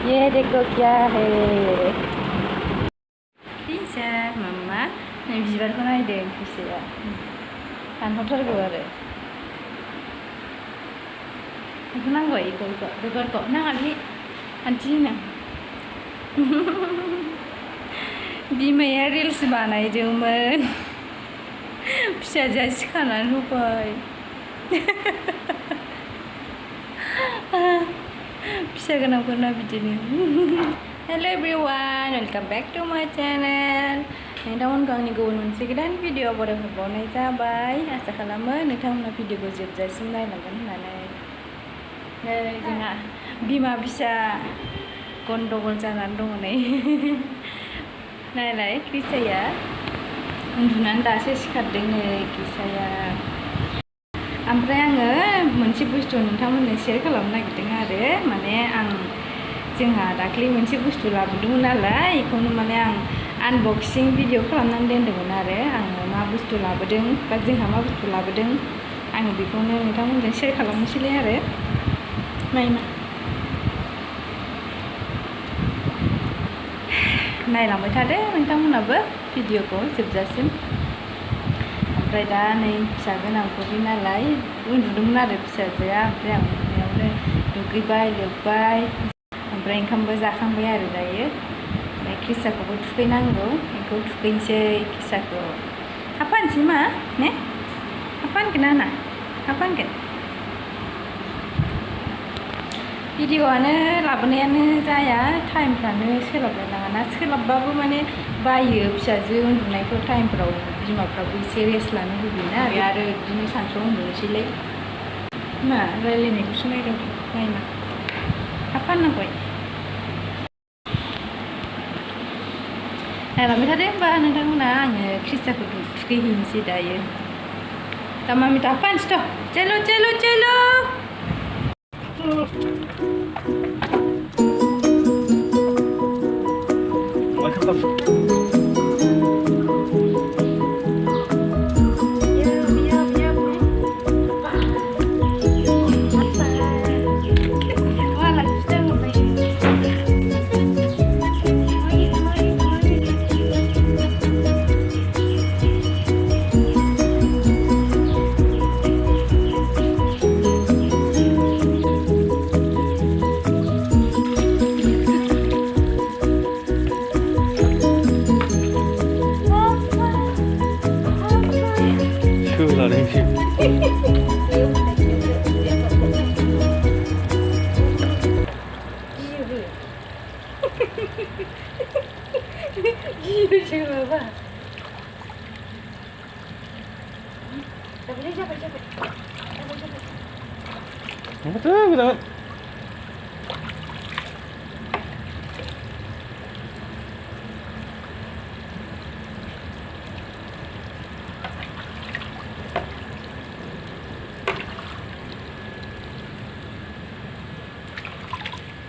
ये देखो क्या है Krisa mama नै बिबारखौ नायदों Krisaya सानहरथारगौ आरो बेखौ नांगौ बेगरखौ नाङालै आन्टि होनो बिमाया रिल्स बानायदोंमोन फिसाजोआ सिखानानै होबाय फिसा गोनांफोरना बिदिनो hello everyone welcome back to my channel नोंथांमोनखौ आंनि गुबुन मोनसे गोदान भिडिअ बरायहरबावनाय जाबाय आसा खालामो नोंथांमोना भिडिअखौ जोबजासिम नायलांगोन होननानै नै जोंहा बिमा फिसा गन्डगल जानानै दङ नै नायलाय क्रिसाया उन्दुनानै दासो सिखारदों नै क्रिसाया ओमफ्राय आङो मोनसे बुस्थु नोंथांमोननो शेयार खालामनो नागिरदों आरो माने जोंहा दाख्लै मोनसे बुस्थु लाबोदोंमोन नालाय बेखौनो माने आं आनबक्सिं भिडिअ खालामनानै दोनदोंमोन आरो आङो मा बुस्थु लाबोदों बा जोंहा मा बुस्थु लाबोदों आङो बेखौनो नोंथांमोनजों शेयार खालामनोसैलाय आरो नायलांबाय थादो नोंथांमोनाबो भिडिअखौ जोबजासिम ओमफ्राय दा नै फिसा गोनांफोरनि नालाय उन्दुदोंमोन आरो फिसाजोआ ओमफ्राय आं उन्दुनायावनो दुगैबाय लोबबाय ओमफ्राय ओंखामबो जाखांबाय आरो दायो ओमफ्राय क्रिसाखौबो थुखैनांगौ बेखौ थुखैनोसै क्रिसाखौ हाबफानोसै मा ने हाबफानगोन आंना हाबफानगोन भिडिअआनो लाबोनायानो जाया टाइमफ्रानो सोलाबलायलाङाना सोलाबबाबो माने बायो फिसाजो उन्दुनायखौ टाइमफ्राव बिमाफ्राबो एसे रेस्ट लानो लुबैयोना आरो बिदिनो सानसुआव उन्दुनोसैलाय मा रायलायनायखौसो नायदों नायमा हाबफाननांगौ नायलांबाय थादो होमबा नोंथांमोना आङो क्रिसाखौ थुखैहैनोसै दायो दा मामि दा हाबफानोसैथ' चलो चलो चलो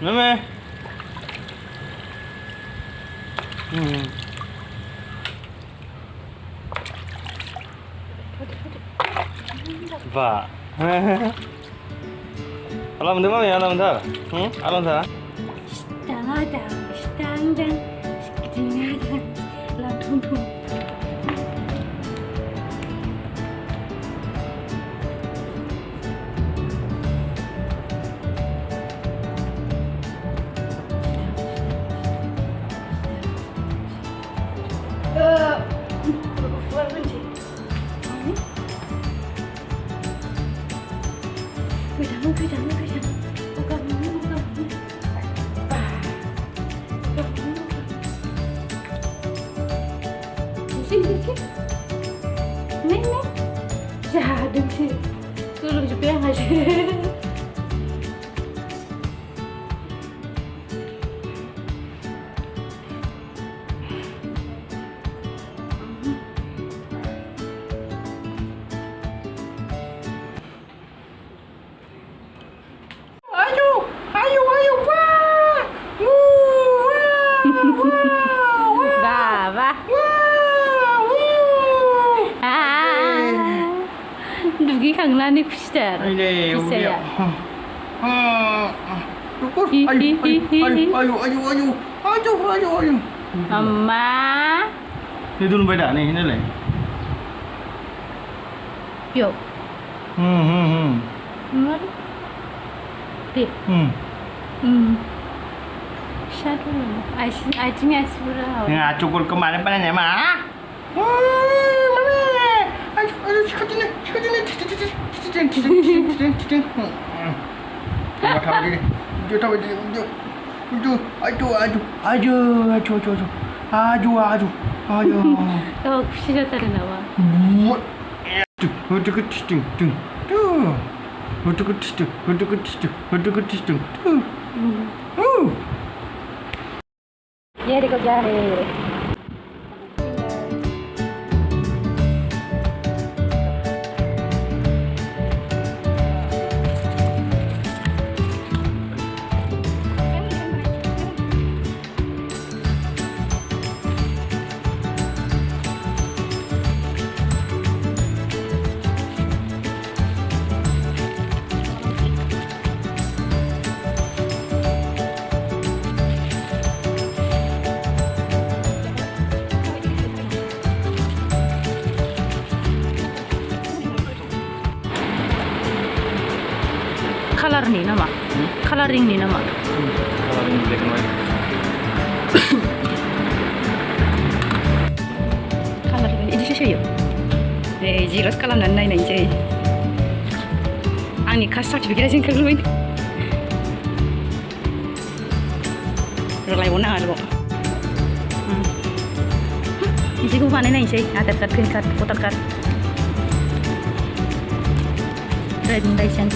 Mama. Va. Alam bentar mami, alam bentar. Alam bentar. Stang, sekitarnya lah tunggu. Neng, jahat sih. Kalau juga yang aja. Dugi kang lani kushtar. Krisaya. 엄마. Ini dulu beda nih, ini leh. Yuk. Enggak. Tip. Shadow. I think I saw. Nggak cukur kemana mana ya, Ma? 또 구시렸다를 나와. 얘리고 야래. 컬러링이 남아. 컬러링이 남아. Coloring black and white. 컬러링 이제 쉬어요. 네, 지금 컬러 난나이 이제. 아니 카스타치 비게진 그루인. relay warna ada kok. Isi ku mana nih sih? Ada cut green cut, putar cut. Driving license.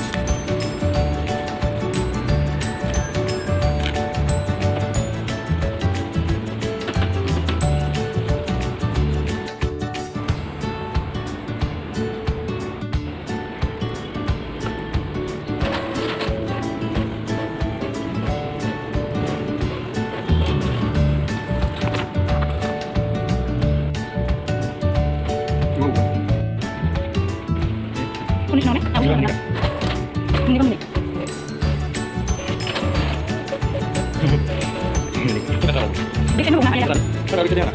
Kunis naman eh? Ako naman. Hindi ka muli. Bisa mo nga kaya. Sarap kita dia.